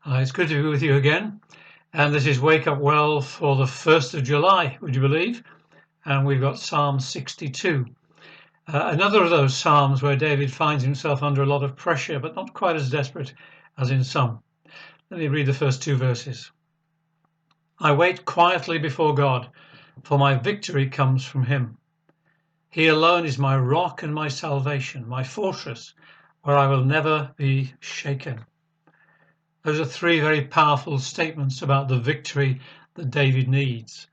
It's good to be with you again. And this is Wake Up Well for the 1st of July, would you believe? And we've got Psalm 62. Another of those Psalms where David finds himself under a lot of pressure, but not quite as desperate as in some. Let me read the first two verses. I wait quietly before God, for my victory comes from him. He alone is my rock and my salvation, my fortress, where I will never be shaken. Those are three very powerful statements about the victory that David needs.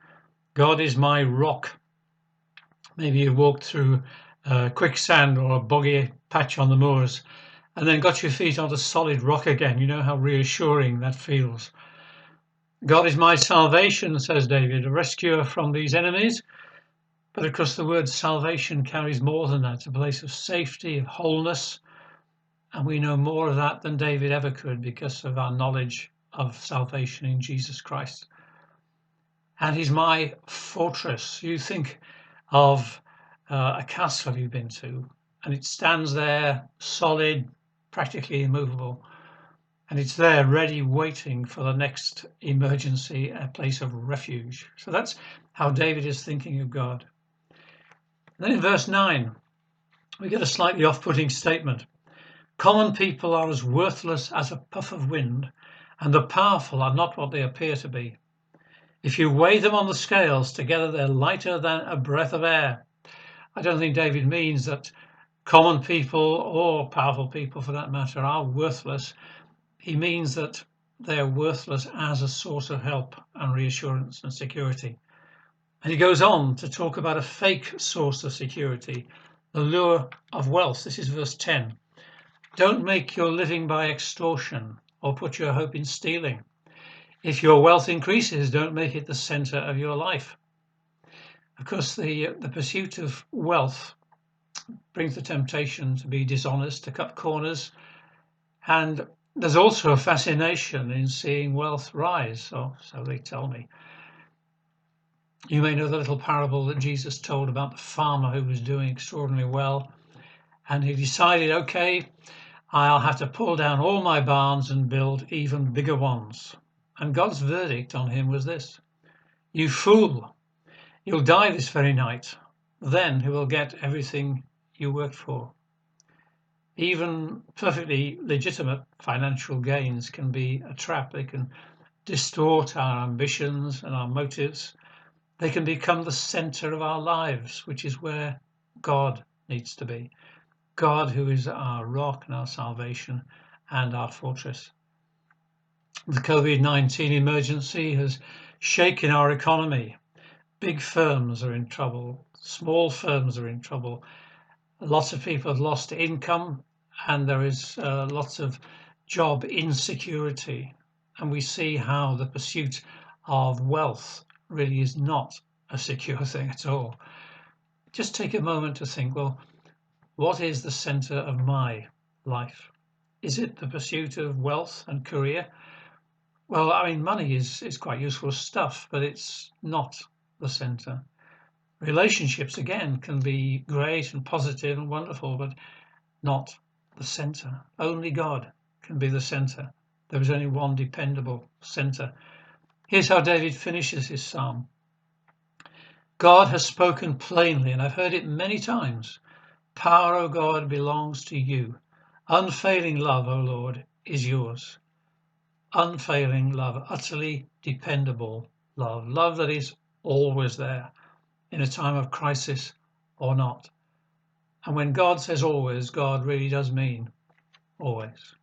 God is my rock. Maybe you walked through quicksand or a boggy patch on the moors and then got your feet onto solid rock again. You know how reassuring that feels. God is my salvation, says David, a rescuer from these enemies. But of course, the word salvation carries more than that. It's a place of safety, of wholeness. And we know more of that than David ever could because of our knowledge of salvation in Jesus Christ. And he's my fortress. You think of a castle you've been to, and it stands there solid, practically immovable. And it's there ready, waiting for the next emergency, a place of refuge. So that's how David is thinking of God. And then in verse 9, we get a slightly off-putting statement. Common people are as worthless as a puff of wind, and the powerful are not what they appear to be. If you weigh them on the scales, together they're lighter than a breath of air. I don't think David means that common people, or powerful people for that matter, are worthless. He means that they're worthless as a source of help and reassurance and security. And he goes on to talk about a fake source of security, the lure of wealth. This is verse 10. Don't make your living by extortion or put your hope in stealing. If your wealth increases, don't make it the center of your life. Of course, the pursuit of wealth brings the temptation to be dishonest, to cut corners, and there's also a fascination in seeing wealth rise, or so they tell me. You may know the little parable that Jesus told about the farmer who was doing extraordinarily well, and he decided, okay, I'll have to pull down all my barns and build even bigger ones. And God's verdict on him was this: you fool, you'll die this very night. Then who will get everything you worked for? Even perfectly legitimate financial gains can be a trap. They can distort our ambitions and our motives. They can become the center of our lives, which is where God needs to be. God, who is our rock and our salvation and our fortress. The COVID-19 emergency has shaken our economy. Big firms are in trouble. Small firms are in trouble. Lots of people have lost income, and there is lots of job insecurity. And we see how the pursuit of wealth really is not a secure thing at all. Just take a moment to think, well, what is the center of my life? Is it the pursuit of wealth and career? Well, I mean, money is quite useful stuff, but it's not the center. Relationships, again, can be great and positive and wonderful, but not the center. Only God can be the center. There is only one dependable center. Here's how David finishes his psalm. God has spoken plainly, and I've heard it many times. Power, O God, belongs to you. Unfailing love, O Lord, is yours. Unfailing love, utterly dependable love. Love that is always there in a time of crisis or not. And when God says always, God really does mean always.